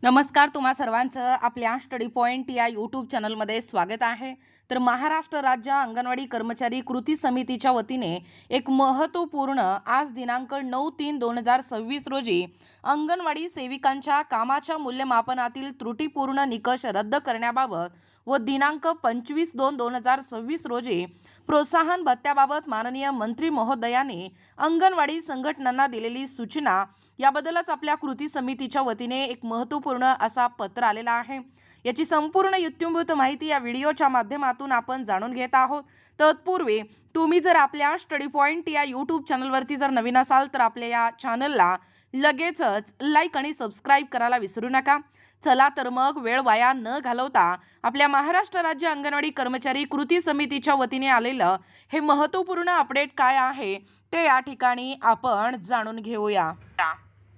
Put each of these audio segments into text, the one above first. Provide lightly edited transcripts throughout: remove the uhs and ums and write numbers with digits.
नमस्कार, तुम्हा सर्वांचं आपल्या स्टडी पॉइंट या यूट्यूब चॅनलमध्ये स्वागत आहे। तर महाराष्ट्र राज्य अंगणवाडी कर्मचारी कृती समितीच्या वतीने एक महत्त्वपूर्ण आज दिनांक 9/3/2026 रोजी अंगणवाडी सेविकांच्या कामाच्या मूल्यमापनातील त्रुटीपूर्ण निकष रद्द करण्याबाबत व दिनांक 25/2/2026 रोजी प्रोत्साहन भत्त्याबाबत माननीय मंत्री महोदयांनी अंगणवाडी संघटनांना दिलेली सूचना याबद्दलच आपल्या कृती समितीच्या वतीने एक महत्त्वपूर्ण असा पत्र आलेला आहे। याची संपूर्ण युक्तियुक्त माहिती या व्हिडिओच्या माध्यमातून आपण जाणून घेत आहोत। तत्पूर्वी तुम्ही जर आपल्या स्टडी पॉइंट या यूट्यूब चॅनलवरती जर नवीन असाल तर आपल्या या चॅनलला लगेचच लाईक आणि सबस्क्राईब करायला विसरू नका। चला तर मग वेळ वाया न घालवता आपल्या महाराष्ट्र राज्य अंगणवाडी कर्मचारी कृती समितीच्या वतीने आलेलं हे महत्त्वपूर्ण अपडेट काय आहे ते या ठिकाणी आपण जाणून घेऊया।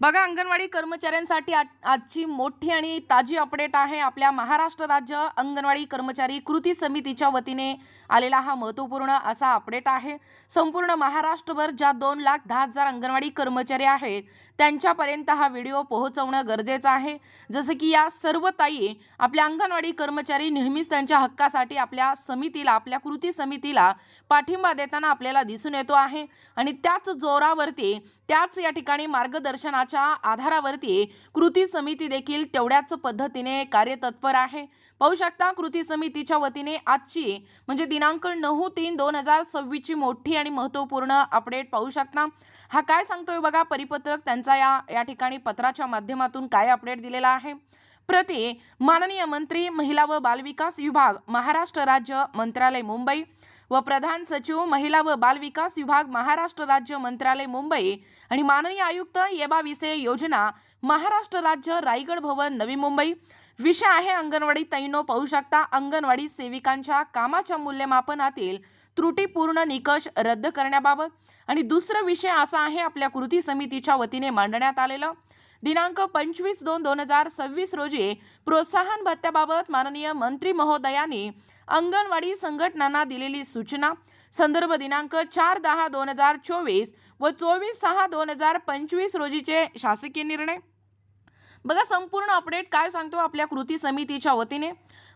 बघा, अंगणवाडी कर्मचाऱ्यांसाठी आजची मोठी आणि ताजी अपडेट आहे। आपल्या महाराष्ट्र राज्य अंगणवाडी कर्मचारी कृती समितीच्या वतीने आलेला हा महत्त्वपूर्ण असा अपडेट आहे। संपूर्ण महाराष्ट्रभर ज्या 2,10,000 अंगणवाडी कर्मचारी आहेत त्यांच्यापर्यंत हा व्हिडिओ पोहोचवणं गरजेचं आहे। जसं की या सर्व ताई आपल्या अंगणवाडी कर्मचारी नेहमीच त्यांच्या हक्कासाठी आपल्या समितीला, आपल्या कृती समितीला पाठिंबा देताना आपल्याला दिसून येतो आहे आणि त्याच जोरावरती, त्याच या ठिकाणी मार्गदर्शनाच्या आधारावरती कृती समिती देखील तेवढ्याच पद्धतीने कार्यतत्पर आहे। पाहू शकता, कृती समितीच्या वतीने आजची म्हणजे दिनांक 9/3/2026 ची मोठी आणि महत्त्वपूर्ण अपडेट पाहू शकता। हा काय सांगतोय बघा, परिपत्रक त्यांचा या ठिकाणी पत्राच्या माध्यमातून काय अपडेट दिलेला आहे। प्रति माननीय मंत्री महिला व बालविकास विभाग महाराष्ट्र राज्य मंत्रालय मुंबई व प्रधान सचिव महिला व बाल विकास विभाग महाराष्ट्र राज्य मंत्रालय मुंबई आणि माननीय आयुक्त येबा विषय योजना महाराष्ट्र राज्य रायगड भवन नवी मुंबई। विषय आहे अंगणवाडी ताईंनो, पाहू शकता, अंगणवाडी सेविकांच्या कामाच्या मूल्यमापनातील त्रुटीपूर्ण निकष रद्द करण्याबाबत। आणि दुसरा विषय असा आहे आपल्या कृती समितीच्या वतीने मांडण्यात आलेला दिनांक 25/2/2026 रोजी प्रोत्साहन भत्त्याबाबत माननीय मंत्री महोदयांनी अंगणवाडी संघटनांना दिलेली सूचना, संदर्भ दिनांक 4/10/2024 व 24/6/2025 रोजीचे शासकीय निर्णय। बघा, संपूर्ण अपडेट काय सांगतो आपल्या कृती समितीच्या वतीने।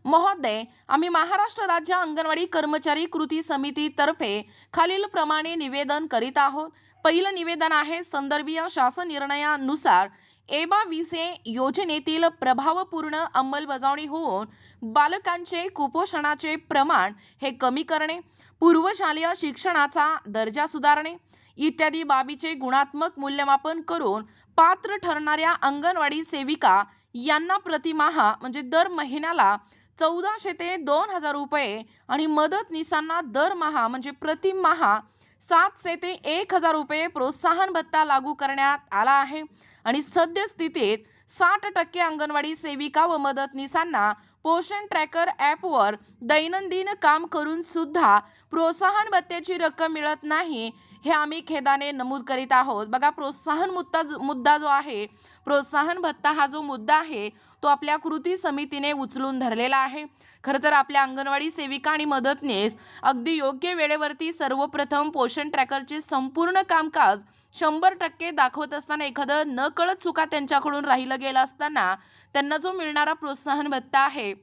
महोदय, आम्ही महाराष्ट्र राज्य अंगणवाडी कर्मचारी कृती समितीतर्फे खालील प्रमाणे निवेदन करीत आहोत। पहिलं निवेदन आहे, संदर्भीय शासन निर्णयानुसार एबा विषय योजनेतील प्रभावपूर्ण अंमलबजावणी होऊन बालकांचे कुपोषणाचे प्रमाण हे कमी करणे, पूर्वशालेय शिक्षणाचा दर्जा सुधारणे इत्यादी बाबीचे गुणात्मक मूल्यमापन करून पात्र ठरणाऱ्या अंगणवाडी सेविका यांना प्रतिमाहा म्हणजे दर महिन्याला 1400 ते 2000 रुपये आणि मदतनीसांना दरमहा म्हणजे प्रतिमाहा 700 ते 1000 रुपये प्रोत्साहन भत्ता लागू करण्यात आला आहे। आणि सद्यस्थितीत 60% अंगणवाडी सेविका व मदतनीसांना पोषण ट्रॅकर ॲपवर दैनंदिन काम करून सुद्धा प्रोत्साहन भत्त्याची रक्कम मिळत नाही, हे आम्ही खेदाने नमूद करीत आहोत। बघा, प्रोत्साहन मुद्दा जो आहे, प्रोत्साहन भत्ता हा जो मुद्दा आहे तो आपल्या कृती समितीने उचलून धरलेला आहे। खरं तर आपल्या अंगणवाडी सेविका आणि मदतनीस अगदी योग्य वेळेवरती सर्वप्रथम पोषण ट्रॅकरचे संपूर्ण कामकाज 100% दाखवत असताना एखादं नकळत चुका त्यांच्याकडून राहिलं गेलं असताना त्यांना जो मिळणारा प्रोत्साहन भत्ता आहे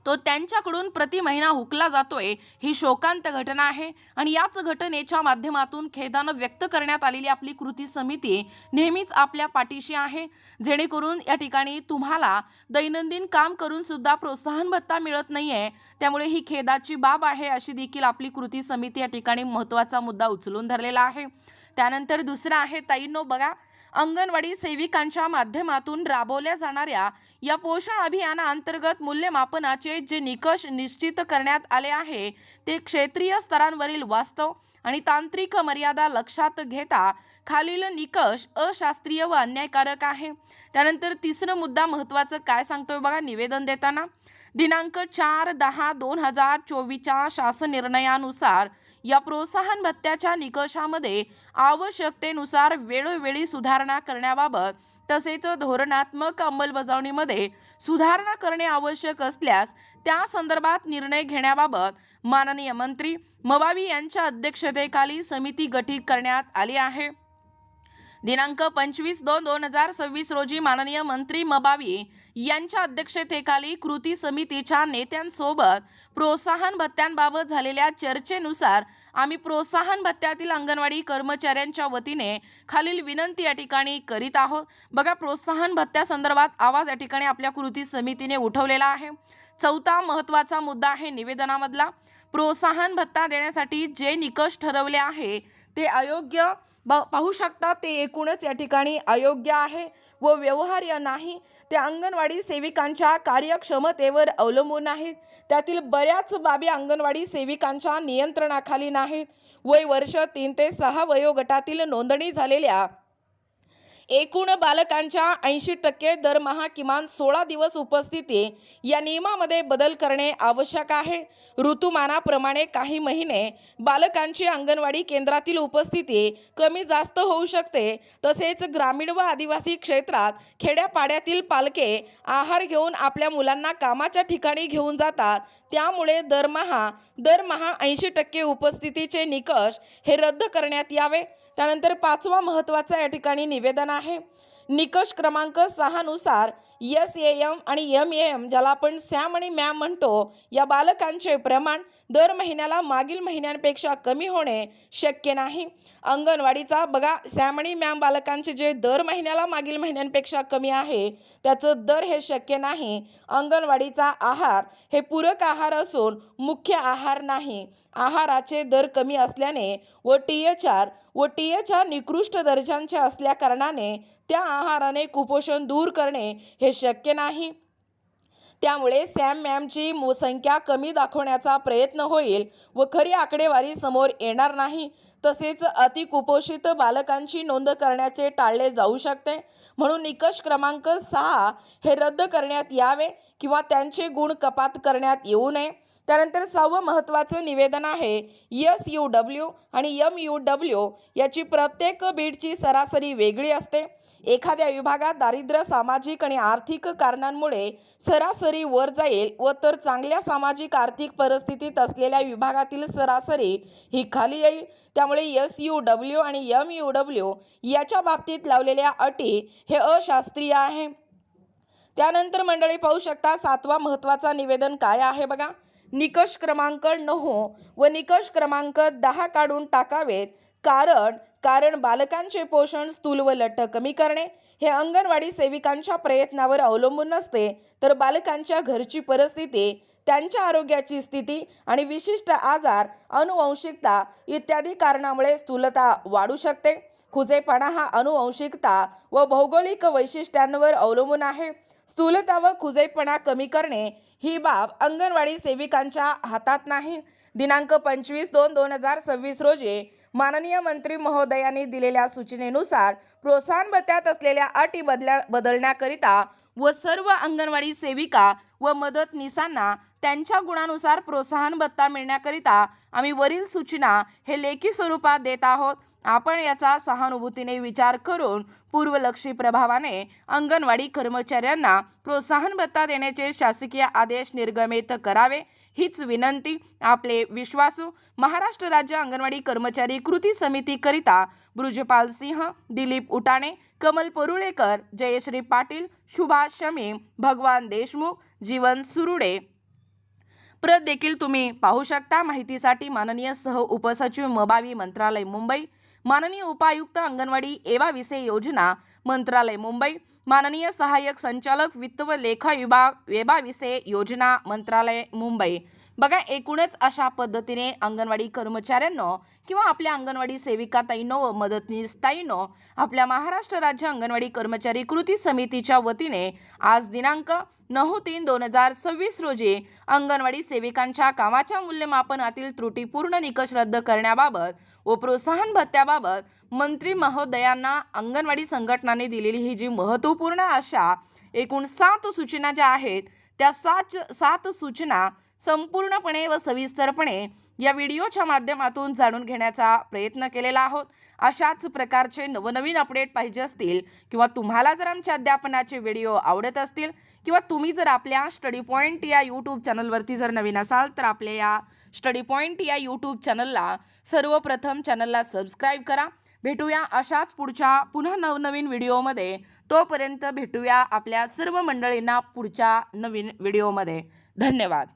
तो त्यांच्याकडून प्रति महिना हुकला जातोय, ही शोकांत घटना आहे। आणि याच घटनेच्या माध्यमातून खेदानं व्यक्त करण्यात आलेली आपली कृती समिती नेहमीच आपल्या पाठीशी आहे, जेणेकरून या ठिकाणी तुम्हाला दैनंदिन काम करून सुद्धा प्रोत्साहन भत्ता मिळत नाहीये, त्यामुळे ही खेदाची बाब आहे, अशी देखील आपली कृती समिती या ठिकाणी महत्त्वाचा मुद्दा उचलून धरलेला आहे। त्यानंतर दुसरा आहे ताईंनो, बघा, अंगणवाडी सेविकांच्या माध्यमातून राबवल्या जाणाऱ्या या पोषण अभियानाअंतर्गत मूल्यमापनाचे जे निकष निश्चित करण्यात आले आहे ते क्षेत्रीय स्तरांवरील वास्तव आणि तांत्रिक मर्यादा लक्षात घेता खालील निकष अशास्त्रीय व अन्यायकारक आहे। त्यानंतर तिसरा मुद्दा महत्त्वाचं काय सांगतोय बघा, निवेदन देताना दिनांक 4/10/2024 च्या शासन निर्णयानुसार या प्रोत्साहन भत्त्याच्या निकषामध्ये आवश्यकतेनुसार वेळोवेळी सुधारणा करण्याबाबत तसेच धोरणात्मक अंमलबजावणीमध्ये सुधारणा करणे आवश्यक असल्यास त्या संदर्भात निर्णय घेण्याबाबत माननीय मंत्री मवावी यांच्या अध्यक्षतेखाली समिती गठीत करण्यात आली आहे। दिनांक 25/2/2026 रोजी माननीय मंत्री मबावी यांच्या अध्यक्षतेखाली कृती समितीच्या नेत्यांसोबत प्रोत्साहन भत्त्यांबाबत झालेल्या चर्चेनुसार आम्ही प्रोत्साहन भत्त्यातील अंगणवाडी कर्मचाऱ्यांच्या वतीने खालील विनंती या ठिकाणी करीत आहोत। बघा, प्रोत्साहन भत्त्यासंदर्भात आवाज या ठिकाणी आपल्या कृती समितीने उठवलेला आहे। चौथा महत्त्वाचा मुद्दा आहे निवेदनामधला, प्रोत्साहन भत्ता देण्यासाठी जे निकष ठरवले आहे ते अयोग्य पाहू शकता, ते एकूणच या ठिकाणी अयोग्य आहे व व्यवहार्य नाही। ते अंगणवाडी सेविकांच्या कार्यक्षमतेवर अवलंबून आहेत। त्यातील बऱ्याच बाबी अंगणवाडी सेविकांच्या नियंत्रणाखाली नाहीत। वय वर्ष 3 ते 6 वयोगटातील नोंदणी झालेल्या एकूण बालकांच्या 80% दरमहा किमान 16 दिवस उपस्थिती या नियमामध्ये बदल करणे आवश्यक आहे। ऋतुमानाप्रमाणे काही महिने बालकांची अंगणवाडी केंद्रातील उपस्थिती कमी जास्त होऊ शकते। तसेच ग्रामीण व आदिवासी क्षेत्रात खेड्यापाड्यातील पालके आहार घेऊन आपल्या मुलांना कामाच्या ठिकाणी घेऊन जातात, त्यामुळे दरमहा 80% उपस्थितीचे निकष हे रद्द करण्यात यावे। त्यानंतर पाचवा महत्त्वाचा या ठिकाणी निवेदन आहे, निकष क्रमांक 6 नुसार SAM आणि MAM ज्याला आपण सॅम आणि मॅम म्हणतो, या बालकांचे प्रमाण दर महिन्याला मागील महिन्यांपेक्षा कमी होणे शक्य नाही। अंगणवाडीचा बघा, सॅम आणि मॅम बालकांचे जे दर महिन्याला मागील महिन्यांपेक्षा कमी आहे त्याचं दर हे शक्य नाही। अंगणवाडीचा आहार हे पूरक आहार असून मुख्य आहार नाही। आहाराचे दर कमी असल्याने व THR निकृष्ट दर्जाचे असल्या कारणाने त्या आहाराने कुपोषण दूर करणे हे शक्य नाही। त्यामुळे सॅम मॅमची संख्या कमी दाखवण्याचा प्रयत्न होईल व खरी आकडेवारी समोर येणार नाही। तसेच अतिकुपोषित बालकांची नोंद करण्याचे टाळले जाऊ शकते, म्हणून निकष क्रमांक 6 हे रद्द करण्यात यावे किंवा त्यांचे गुण कपात करण्यात येऊ नये। त्यानंतर 6वं महत्त्वाचं निवेदन आहे, SUW आणि MUW याची प्रत्येक बीडची सरासरी वेगळी असते। एखाद्या विभागात दारिद्र्य, सामाजिक आणि आर्थिक कारणांमुळे सरासरी वर जाईल व तर चांगल्या सामाजिक आर्थिक परिस्थितीत असलेल्या विभागातील सरासरी ही खाली येईल। त्यामुळे SUW आणि MUW याच्या बाबतीत लावलेल्या अटी हे अशास्त्रीय आहे। त्यानंतर मंडळी पाहू शकता 7वा महत्त्वाचा निवेदन काय आहे बघा, निकष क्रमांक 9 व निकष क्रमांक 10 काढून टाकावेत। कारण बालकांचे पोषण, स्थूल व लठ्ठ कमी करणे हे अंगणवाडी सेविकांच्या प्रयत्नावर अवलंबून नसते, तर बालकांच्या घरची परिस्थिती, त्यांच्या आरोग्याची स्थिती आणि विशिष्ट आजार, अनुवंशिकता इत्यादी कारणामुळे स्थूलता वाढू शकते। खुजेपणा हा अनुवंशिकता व भौगोलिक वैशिष्ट्यांवर अवलंबून आहे। स्थूलता व खुजेपणा कमी करणे ही बाब अंगणवाडी सेविकांच्या हातात नाही। दिनांक 25/2/2026 रोजी माननीय मंत्री महोदयांनी दिलेल्या सूचनेनुसार प्रोत्साहन भत्त्यात असलेल्या अटी बदलण्याकरिता व सर्व अंगणवाडी सेविका व मदतनीसांना त्यांच्या गुणानुसार प्रोत्साहन भत्ता मिळण्याकरिता आम्ही वरील सूचना हे लेखी स्वरूपात देत आहोत। आपण याचा सहानुभूतीने विचार करून पूर्वलक्षी प्रभावाने अंगणवाडी कर्मचाऱ्यांना प्रोत्साहन भत्ता देण्याचे शासकीय आदेश निर्गमित करावे हीच विनंती आपले विश्वासू महाराष्ट्र राज्य अंगणवाडी कर्मचारी कृती समिती करिता ब्रुजपाल सिंह, दिलीप उटाणे, कमल परुळेकर, जयश्री पाटील, सुभाष शमी, भगवान देशमुख, जीवन सुरुडे प्रत देखील तुम्ही पाहू शकता। माहितीसाठी माननीय सह उपसचिव मबावी मंत्रालय मुंबई, माननीय उपायुक्त अंगणवाडी एवा विषय योजना मंत्रालय मुंबई, माननीय सहाय्यक संचालक वित्त व लेखा विभाग एवा विषय योजना मंत्रालय मुंबई। बघा, एकूणच अशा पद्धतीने अंगणवाडी कर्मचाऱ्यांनो किंवा आपल्या अंगणवाडी सेविका ताईंनो व मदतनीस ताईंनो आपल्या महाराष्ट्र राज्य अंगणवाडी कर्मचारी कृती समितीच्या वतीने आज दिनांक 9/3/2026 रोजी अंगणवाडी सेविकांच्या कामाच्या मूल्यमापनातील त्रुटीपूर्ण निकष रद्द करण्याबाबत व प्रोत्साहन भत्त्याबाबत मंत्री महोदयांना अंगणवाडी संघटनांनी दिलेली ही जी महत्त्वपूर्ण अशा एकूण 7 सूचना ज्या आहेत त्या 7 सूचना संपूर्णपणे व सविस्तरपणे या व्हिडिओच्या माध्यमातून जाणून घेण्याचा प्रयत्न केलेला आहोत। अशाच प्रकारचे नवनवीन अपडेट पाहिजे असतील किंवा तुम्हाला जर आमच्या अध्यापनाचे व्हिडिओ आवडत असतील किंवा तुम्ही जर आपल्या स्टडी पॉइंट या यूट्यूब चॅनलवरती जर नवीन असाल तर आपल्या या स्टडी पॉइंट या यूट्यूब चॅनलला सर्वप्रथम चॅनलला सबस्क्राईब करा। भेटूया अशाच पुन्हा नवनवीन व्हिडिओमध्ये. तोपर्यंत भेटूया आपल्या सर्व मंडळींना पुढच्या नवीन व्हिडिओमध्ये. धन्यवाद.